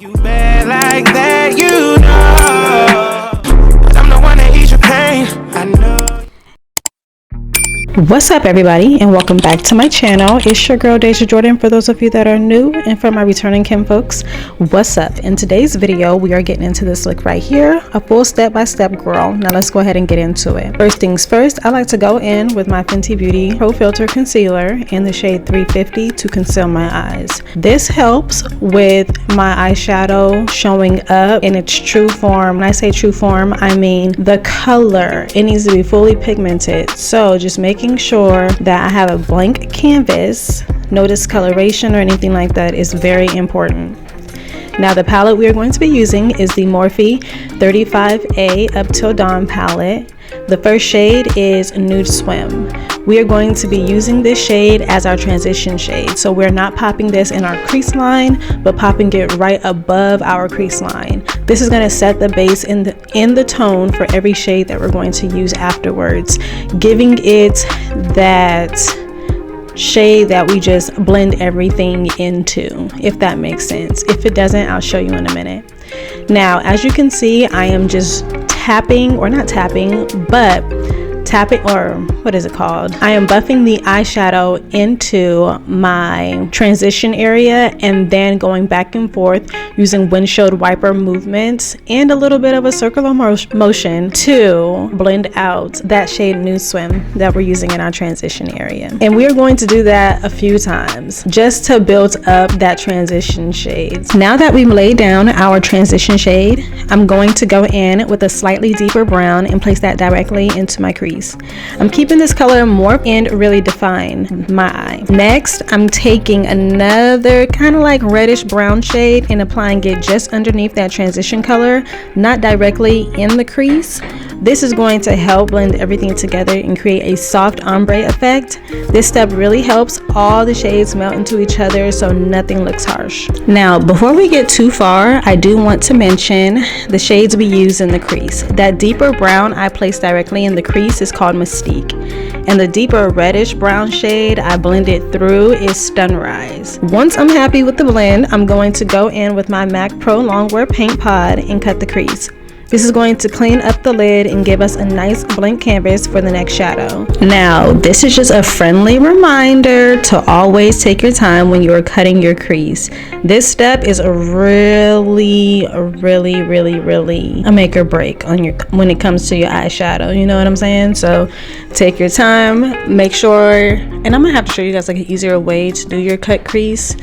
You bad like that, you know. But I'm the one that eats your pain. I know. What's up, everybody, and welcome back to my channel. It's your girl Dazja Jordan. For those of you that are new, and for my returning kin folks, what's up? In today's video, we are getting into this look right here, a full step-by-step girl. Now let's go ahead and get into it. First things first, I like to go in with my Fenty Beauty Pro Filter Concealer in the shade 350 to conceal my eyes. This helps with my eyeshadow showing up in its true form. When I say true form, I mean the color. It needs to be fully pigmented. So just making sure that I have a blank canvas, no discoloration or anything like that is very important. Now the palette we are going to be using is the Morphe 35A Up Till Dawn palette. The first shade is Nude Swim. We are going to be using this shade as our transition shade. So we're not popping this in our crease line, but popping it right above our crease line. This is going to set the base in the tone for every shade that we're going to use afterwards, giving it that shade that we just blend everything into, if that makes sense. If it doesn't, I'll show you in a minute. Now, as you can see, I am just tapping, or not tapping, but tapping, or what is it called? I am buffing the eyeshadow into my transition area and then going back and forth using windshield wiper movements and a little bit of a circular motion to blend out that shade Nude Swim that we're using in our transition area. And we're going to do that a few times just to build up that transition shades. Now that we've laid down our transition shade, I'm going to go in with a slightly deeper brown and place that directly into my crease. I'm keeping this color more and really define my eye. Next, I'm taking another kind of like reddish brown shade and applying it just underneath that transition color, not directly in the crease. This is going to help blend everything together and create a soft ombre effect. This step really helps all the shades melt into each other so nothing looks harsh. Now, before we get too far, I do want to mention the shades we use in the crease. That deeper brown I placed directly in the crease is called Mystique, and the deeper reddish brown shade I blended through is Stunrise. Once I'm happy with the blend, I'm going to go in with my MAC Pro Longwear paint pod and cut the crease. This is going to clean up the lid and give us a nice blank canvas for the next shadow. Now, this is just a friendly reminder to always take your time when you are cutting your crease. This step is a really a make or break on when it comes to your eyeshadow. You know what I'm saying? So take your time, make sure, and I'm gonna have to show you guys like an easier way to do your cut crease,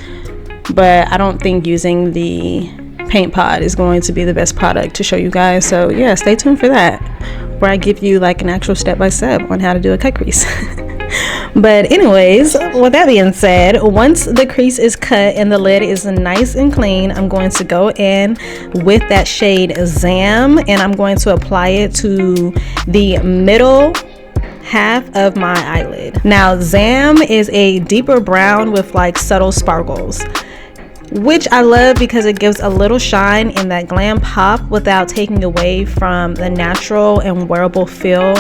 but I don't think using the paint pod is going to be the best product to show you guys. So yeah, stay tuned for that, where I give you like an actual step-by-step on how to do a cut crease. But anyways, with that being said, once the crease is cut and the lid is nice and clean, I'm going to go in with that shade Zam and I'm going to apply it to the middle half of my eyelid. Now, Zam is a deeper brown with like subtle sparkles, which I love because it gives a little shine in that glam pop without taking away from the natural and wearable feel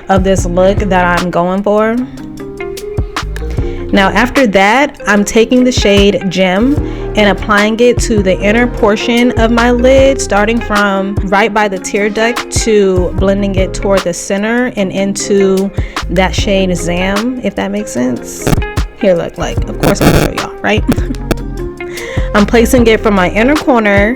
of this look that I'm going for. Now after that, I'm taking the shade Gem and applying it to the inner portion of my lid, starting from right by the tear duct to blending it toward the center and into that shade Zam, if that makes sense. Here, look, like, of course I'm gonna show y'all, right? I'm placing it from my inner corner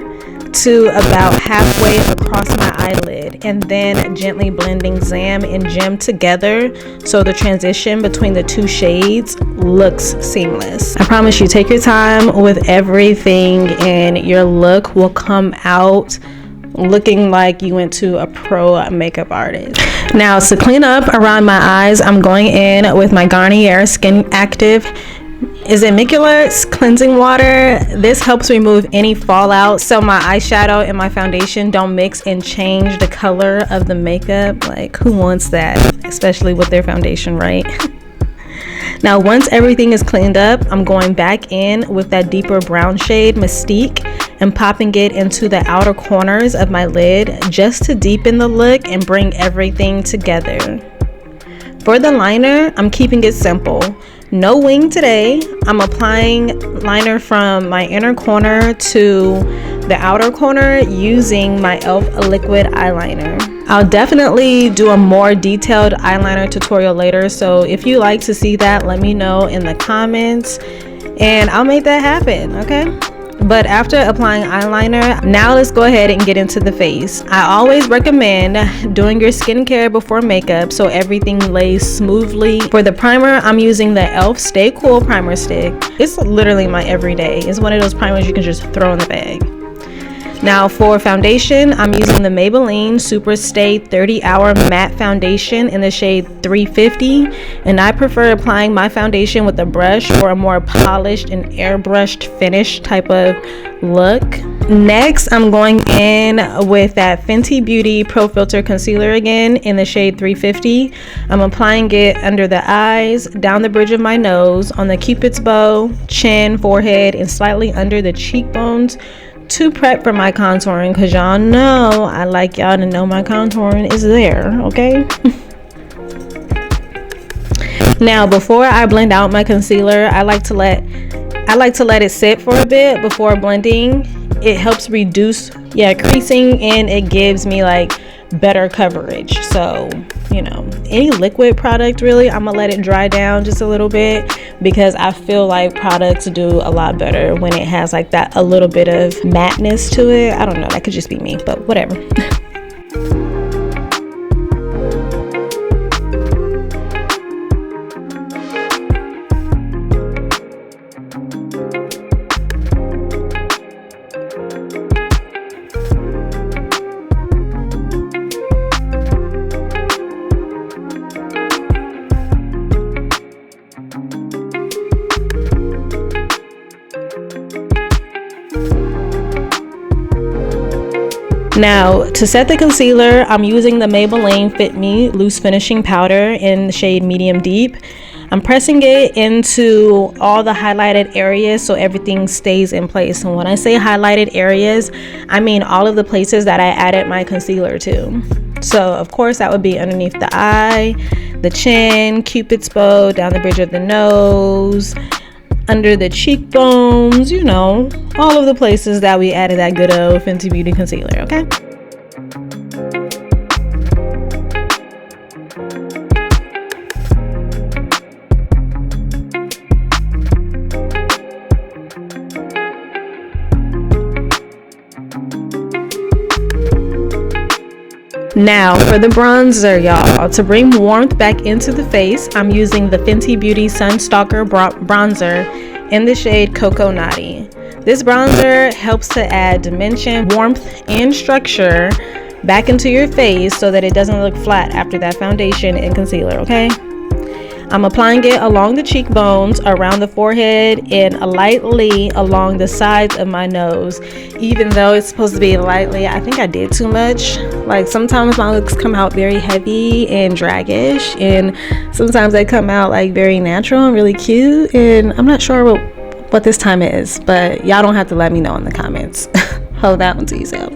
to about halfway across my eyelid and then gently blending Zam and Gem together so the transition between the two shades looks seamless. I promise you, take your time with everything and your look will come out looking like you went to a pro makeup artist. Now, to clean up around my eyes, I'm going in with my Garnier Skin Active Micellar cleansing water. This helps remove any fallout so my eyeshadow and my foundation don't mix and change the color of the makeup. Like, who wants that, especially with their foundation, right? Now, once everything is cleaned up, I'm going back in with that deeper brown shade Mystique and popping it into the outer corners of my lid just to deepen the look and bring everything together. For the liner, I'm keeping it simple. No wing today. I'm applying liner from my inner corner to the outer corner using my e.l.f. liquid eyeliner. I'll definitely do a more detailed eyeliner tutorial later, so if you like to see that, let me know in the comments and I'll make that happen, okay? But after applying eyeliner, now let's go ahead and get into the face. I always recommend doing your skincare before makeup so everything lays smoothly. For the primer, I'm using the e.l.f. Stay Cool Primer Stick. It's literally my everyday. It's one of those primers you can just throw in the bag. Now for foundation, I'm using the Maybelline Super Stay 30-Hour Matte Foundation in the shade 350, and I prefer applying my foundation with a brush for a more polished and airbrushed finish type of look. Next, I'm going in with that Fenty Beauty Pro Filter Concealer again in the shade 350. I'm applying it under the eyes, down the bridge of my nose, on the cupid's bow, chin, forehead, and slightly under the cheekbones to prep for my contouring, because y'all know I like y'all to know my contouring is there, okay? Now before I blend out my concealer, I like to let it sit for a bit before blending. It helps reduce creasing, and it gives me like better coverage. So, you know, any liquid product really, I'm gonna let it dry down just a little bit, because I feel like products do a lot better when it has like that a little bit of matteness to it. I don't know, that could just be me, but whatever. Now to set the concealer, I'm using the Maybelline Fit Me Loose Finishing Powder in the shade Medium Deep. I'm pressing it into all the highlighted areas so everything stays in place. And when I say highlighted areas, I mean all of the places that I added my concealer to. So of course that would be underneath the eye, the chin, cupid's bow, down the bridge of the nose, under the cheekbones, you know, all of the places that we added that good old Fenty Beauty concealer, okay? Now for the bronzer, y'all, to bring warmth back into the face, I'm using the Fenty Beauty Sunstalker bronzer in the shade Cocoa Naughty. This bronzer helps to add dimension, warmth, and structure back into your face so that it doesn't look flat after that foundation and concealer, okay? I'm applying it along the cheekbones, around the forehead, and lightly along the sides of my nose. Even though it's supposed to be lightly, I think I did too much. Like sometimes my looks come out very heavy and draggish, and sometimes they come out like very natural and really cute, and I'm not sure what this time is, but y'all don't have to let me know in the comments. Hold that one to yourself.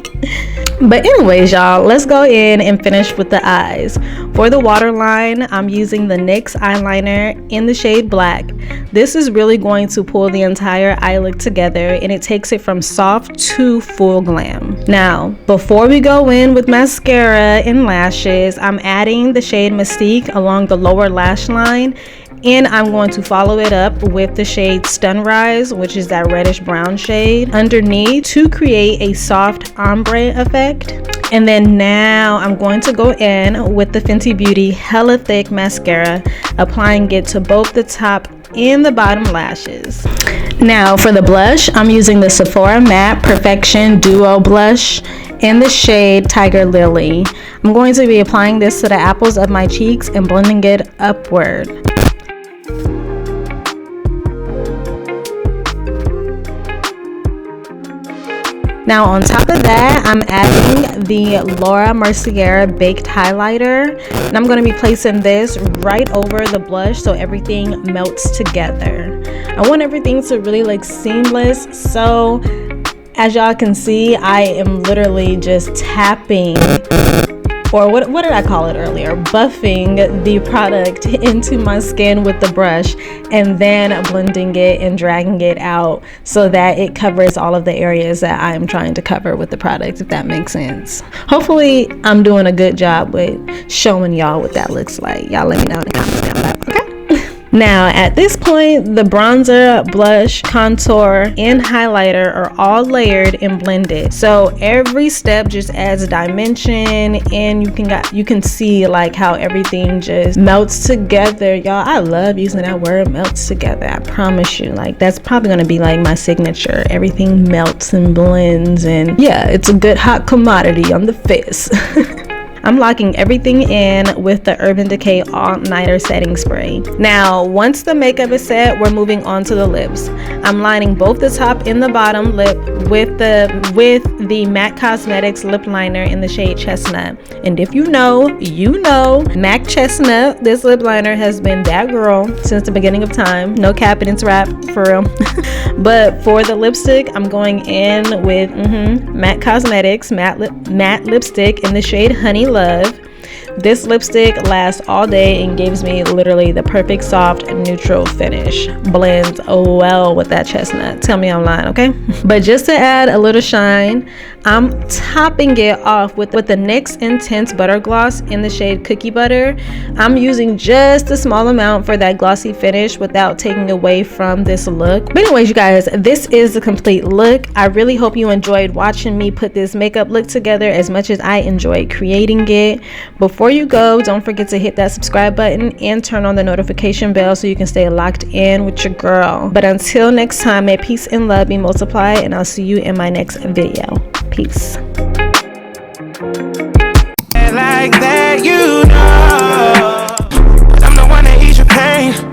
But anyways, y'all, let's go in and finish with the eyes. For the waterline, I'm using the NYX eyeliner in the shade Black. This is really going to pull the entire eye look together, and it takes it from soft to full glam. Now, before we go in with mascara and lashes, I'm adding the shade Mystique along the lower lash line, and I'm going to follow it up with the shade Stunrise, which is that reddish brown shade, underneath to create a soft ombre effect. And then now I'm going to go in with the Fenty Beauty Hella Thick Mascara, applying it to both the top and the bottom lashes. Now for the blush, I'm using the Sephora Matte Perfection Duo Blush in the shade Tiger Lily. I'm going to be applying this to the apples of my cheeks and blending it upward. Now on top of that, I'm adding the Laura Mercier Baked Highlighter, and I'm going to be placing this right over the blush so everything melts together. I want everything to really look seamless, so as y'all can see, I am literally just tapping or what did I call it earlier? Buffing the product into my skin with the brush and then blending it and dragging it out so that it covers all of the areas that I am trying to cover with the product, if that makes sense. Hopefully I'm doing a good job with showing y'all what that looks like. Y'all let me know in the comments down below, okay? Now at this point, the bronzer, blush, contour, and highlighter are all layered and blended. So every step just adds dimension, and you can see like how everything just melts together. Y'all, I love using that word, melts together. I promise you, like that's probably gonna be like my signature. Everything melts and blends, and yeah, it's a good hot commodity on the face. I'm locking everything in with the Urban Decay All Nighter Setting Spray. Now, once the makeup is set, we're moving on to the lips. I'm lining both the top and the bottom lip with the MAC Cosmetics lip liner in the shade Chestnut. And if you know, MAC Chestnut, this lip liner has been that girl since the beginning of time. No capping, it's rap, for real. But for the lipstick, I'm going in with MAC Cosmetics matte lipstick in the shade Honey Love. This lipstick lasts all day and gives me literally the perfect soft neutral finish. Blends well with that chestnut. Tell me I'm lying, okay? But just to add a little shine, I'm topping it off with the NYX Intense Butter Gloss in the shade Cookie Butter. I'm using just a small amount for that glossy finish without taking away from this look. But anyways, you guys, this is the complete look. I really hope you enjoyed watching me put this makeup look together as much as I enjoyed creating it. Before you go, don't forget to hit that subscribe button and turn on the notification bell so you can stay locked in with your girl. But until next time, may peace and love be multiplied, and I'll see you in my next video. Peace. Like that, you know, I'm the one that eats your pain.